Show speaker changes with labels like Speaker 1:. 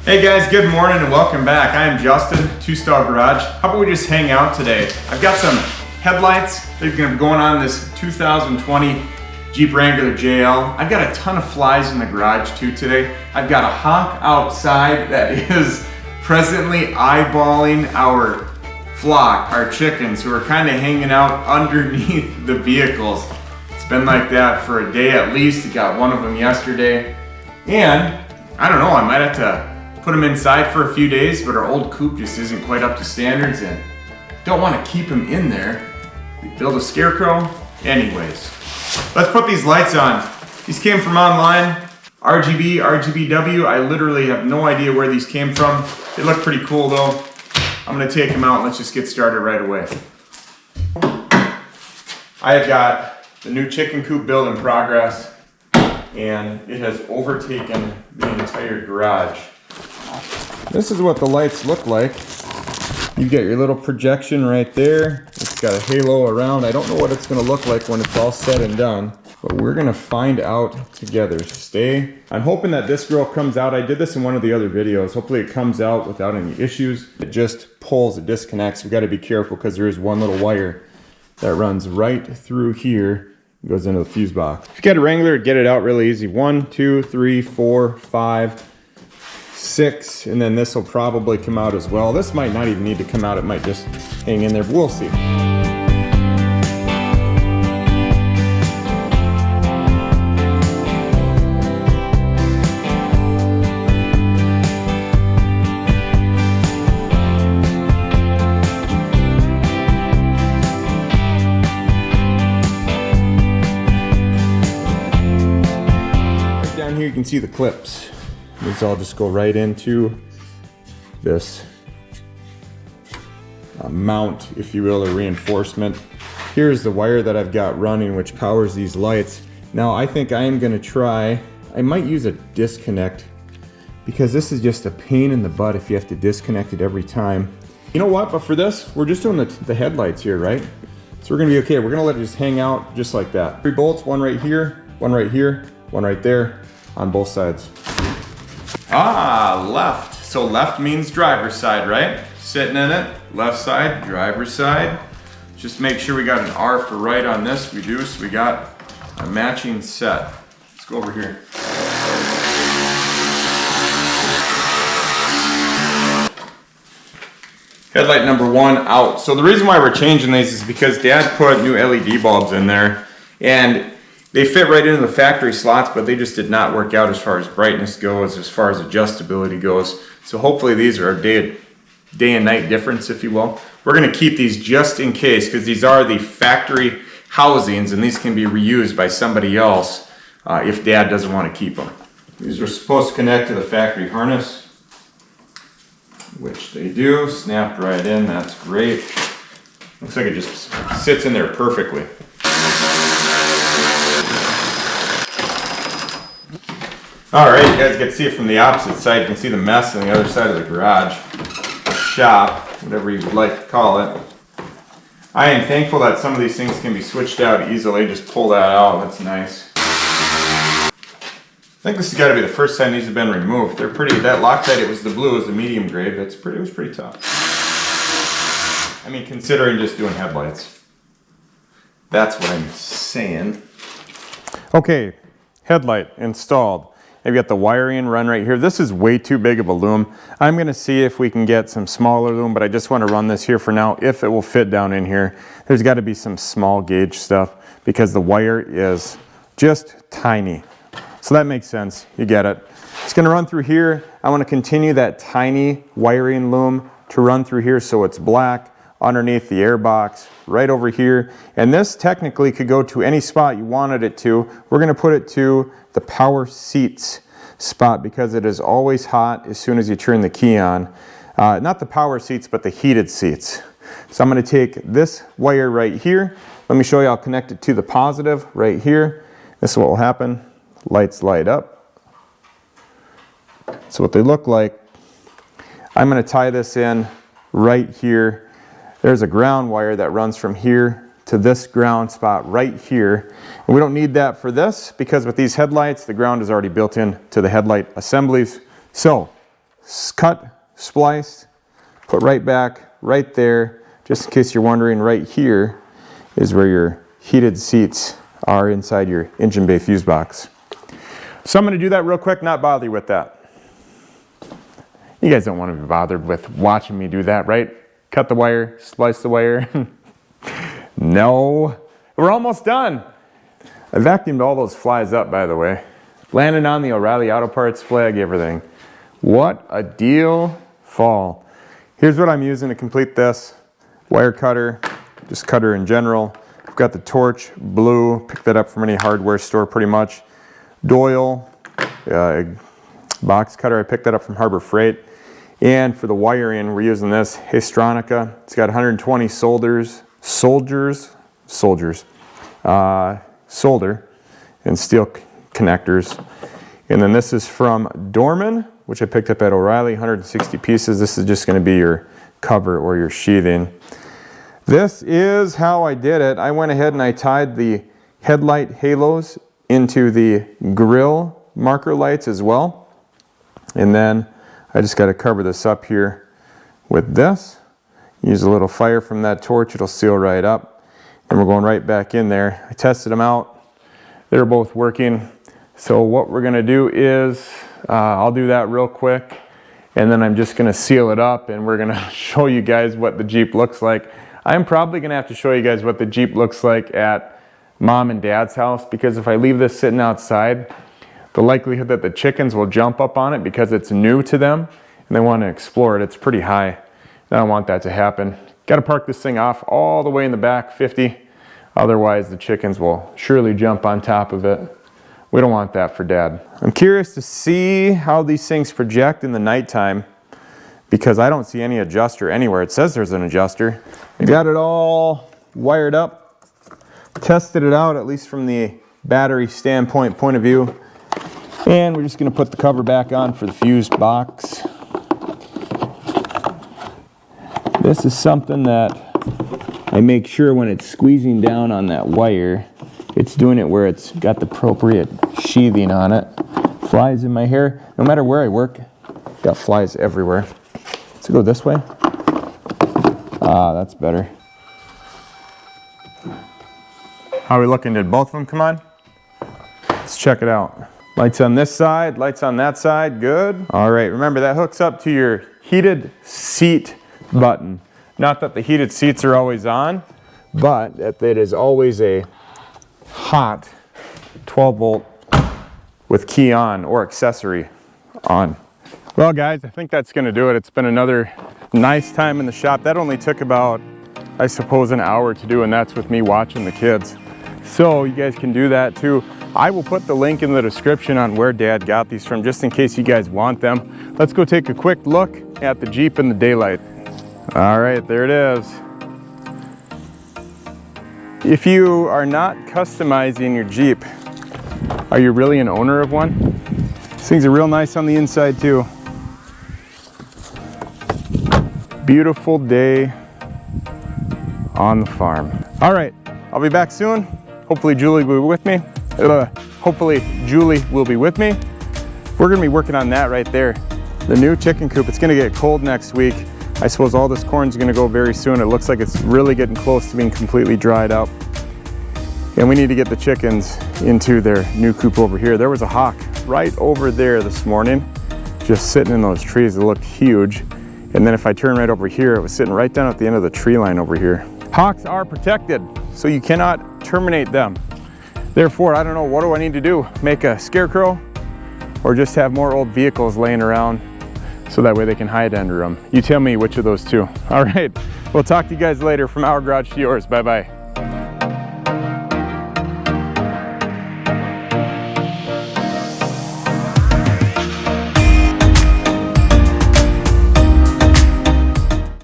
Speaker 1: Hey guys, good morning and welcome back. I am Justin, Two Star Garage. How about we just hang out today? I've got some headlights that are gonna be going on this 2020 Jeep Wrangler JL. I've got a ton of flies in the garage too today. I've got a honk outside that is presently eyeballing our flock, our chickens, who are kind of hanging out underneath the vehicles. It's been like that for a day at least. We got one of them yesterday. And I don't know, I might have to put them inside for a few days, but our old coop just isn't quite up to standards and don't want to keep them in there. We build a scarecrow. Anyways, let's put these lights on. These came from online, RGB, RGBW. I literally have no idea where these came from. They look pretty cool though. I'm gonna take them out and let's just get started right away. I have got the new chicken coop build in progress and it has overtaken the entire garage. This is what the lights look like. You get your little projection right there. It's got a halo around. I don't know what it's gonna look like when it's all said and done, but we're gonna find out together. I'm hoping that this girl comes out. I did this in one of the other videos. Hopefully it comes out without any issues. It just pulls, it disconnects. We gotta be careful because there is one little wire that runs right through here. It goes into the fuse box. If you got a Wrangler, get it out really easy. 1, 2, 3, 4, 5, 6, and then this will probably come out as well. This might not even need to come out. It might just hang in there, but we'll see. Right down here you can see the clips. These all just go right into this mount, if you will, or reinforcement. Here's the wire that I've got running, which powers these lights. Now I think I am gonna try, I might use a disconnect because this is just a pain in the butt if you have to disconnect it every time. You know what, but for this, we're just doing the headlights here, right? So we're gonna be okay. We're gonna let it just hang out just like that. 3 bolts, one right here, one right here, one right there on both sides. Ah, left. So left means driver's side, right? Sitting in it, left side, driver's side. Just make sure we got an R for right on this. We do, so we got a matching set. Let's go over here. Headlight number 1 out. So the reason why we're changing these is because Dad put new LED bulbs in there and they fit right into the factory slots, but they just did not work out as far as brightness goes, as far as adjustability goes. So hopefully these are a day and night difference, if you will. We're gonna keep these just in case, because these are the factory housings and these can be reused by somebody else if Dad doesn't want to keep them. These are supposed to connect to the factory harness, which they do. Snapped right in, that's great. Looks like it just sits in there perfectly. Alright, you guys get to see it from the opposite side. You can see the mess on the other side of the garage. Shop, whatever you would like to call it. I am thankful that some of these things can be switched out easily. Just pull that out, that's nice. I think this has got to be the first time these have been removed. They're pretty, that Loctite, it was the blue, it was the medium grade. It was pretty tough. I mean, considering just doing headlights. That's what I'm saying. Okay, headlight installed. I've got the wiring run right here. This is way too big of a loom. I'm gonna see if we can get some smaller loom, but I just wanna run this here for now, if it will fit down in here. There's gotta be some small gauge stuff because the wire is just tiny. So that makes sense, you get it. It's gonna run through here. I wanna continue that tiny wiring loom to run through here so it's black, underneath the air box, right over here. And this technically could go to any spot you wanted it to. We're gonna put it to the power seats spot because it is always hot as soon as you turn the key on. Not the power seats, but the heated seats. So I'm gonna take this wire right here. Let me show you, I'll connect it to the positive right here. This is what will happen. Lights light up. So what they look like. I'm gonna tie this in right here. There's a ground wire that runs from here to this ground spot right here. And we don't need that for this because with these headlights, the ground is already built in to the headlight assemblies. So cut, spliced, put right back, right there. Just in case you're wondering, right here is where your heated seats are inside your engine bay fuse box. So I'm going to do that real quick, not bother you with that. You guys don't want to be bothered with watching me do that, right? Cut the wire, splice the wire. No, we're almost done. I vacuumed all those flies up, by the way. Landed on the O'Reilly Auto Parts flag, everything. What a deal fall. Here's what I'm using to complete this. Wire cutter, just cutter in general. I've got the torch, blue, picked that up from any hardware store pretty much. Doyle, box cutter, I picked that up from Harbor Freight. And for the wiring, we're using this Histronica. It's got 120 solder and steel connectors. And then this is from Dorman, which I picked up at O'Reilly, 160 pieces. This is just going to be your cover or your sheathing. This is how I did it. I went ahead and I tied the headlight halos into the grill marker lights as well. And then I just got to cover this up here with this. Use a little fire from that torch, it'll seal right up. And we're going right back in there. I tested them out. They're both working. So what we're going to do is, I'll do that real quick. And then I'm just going to seal it up and we're going to show you guys what the Jeep looks like. I'm probably going to have to show you guys what the Jeep looks like at Mom and Dad's house, because if I leave this sitting outside, the likelihood that the chickens will jump up on it because it's new to them and they want to explore it, it's pretty high. I don't want that to happen. Got to park this thing off all the way in the back, 50. Otherwise the chickens will surely jump on top of it. We don't want that for Dad. I'm curious to see how these things project in the nighttime, because I don't see any adjuster anywhere. It says there's an adjuster. I got it all wired up, tested it out, at least from the battery standpoint point of view. And we're just going to put the cover back on for the fuse box. This is something that I make sure when it's squeezing down on that wire, it's doing it where it's got the appropriate sheathing on it. Flies in my hair, no matter where I work, got flies everywhere. Let's go this way. Ah, that's better. How are we looking? Did both of them come on? Let's check it out. Lights on this side, lights on that side, good. All right, remember that hooks up to your heated seat button. Not that the heated seats are always on, but that it is always a hot 12 volt with key on or accessory on. Well guys, I think that's gonna do it. It's been another nice time in the shop. That only took about, I suppose, an hour to do, and that's with me watching the kids. So you guys can do that too. I will put the link in the description on where Dad got these from, just in case you guys want them. Let's go take a quick look at the Jeep in the daylight. All right, there it is. If you are not customizing your Jeep, are you really an owner of one? These things are real nice on the inside too. Beautiful day on the farm. All right, I'll be back soon. Hopefully Julie will be with me. We're gonna be working on that right there. The new chicken coop, it's gonna get cold next week. I suppose all this corn's gonna go very soon. It looks like it's really getting close to being completely dried up. And we need to get the chickens into their new coop over here. There was a hawk right over there this morning, just sitting in those trees. It looked huge. And then if I turn right over here, it was sitting right down at the end of the tree line over here. Hawks are protected, so you cannot terminate them. Therefore, I don't know, what do I need to do? Make a scarecrow or just have more old vehicles laying around so that way they can hide under them? You tell me which of those two. All right, we'll talk to you guys later. From our garage to yours. Bye-bye.